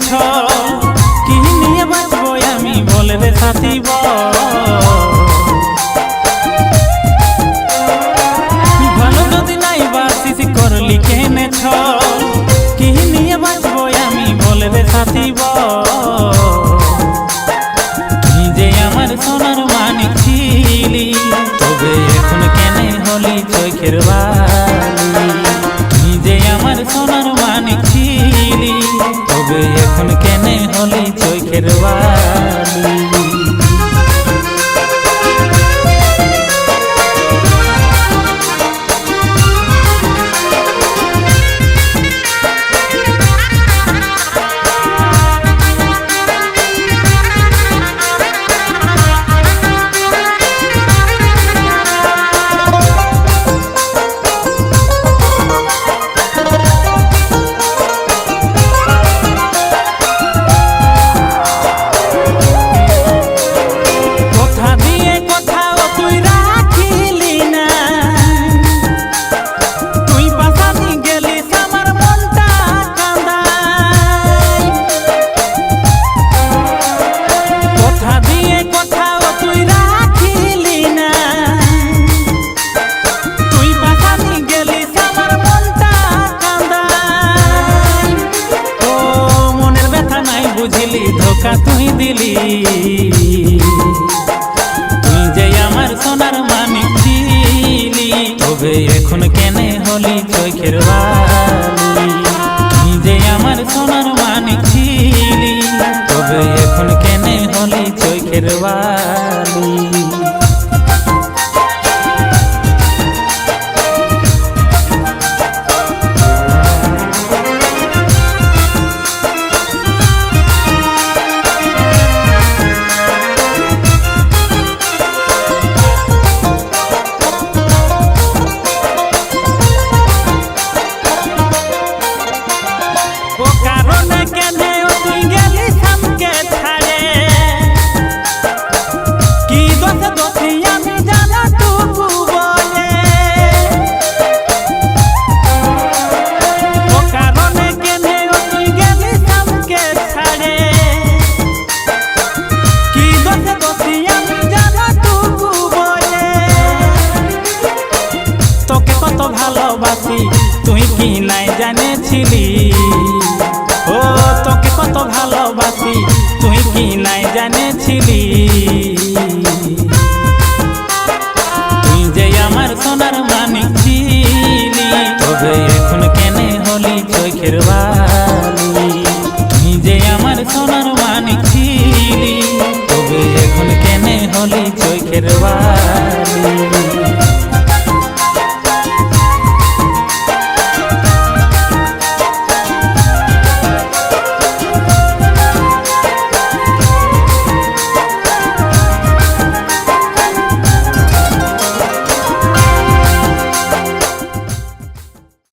এনেছ কি নিয়ে বাঁচবো আমি বলে রে সাথী ভালো যদি নাই বাসিস করলি কেনেছ কি নিয়ে বাঁচবো আমি বলে রে সাথী তুই যে আমার সোনার মানিক ছিলি তবে এখন কেনে হলি চোখের বালি তুই যে আমার সোনার মানিক ছিলি তবে এখন কেনে হলি চোখের বালি বুঝিলি ধোকা তুই দিলি তুই যে আমার সোনার মানিক ছিলি তবে এখন কেনে হলি চোখের বালি তুই যে আমার সোনার মানিক ছিলি তবে এখন কেনে হলি চোখের বালি ভালোবাসি তুই কি নাই জানেছিলি ও তোকে কত ভালোবাসি তুই কি নাই জানেছিলি তুই যে আমার সোনার মানিক ছিলি তবে এখন কেনে হলি চোখের বালি তুই যে আমার সোনার মানিক ছিলি তবে এখন কেনে হলি চোখের বালি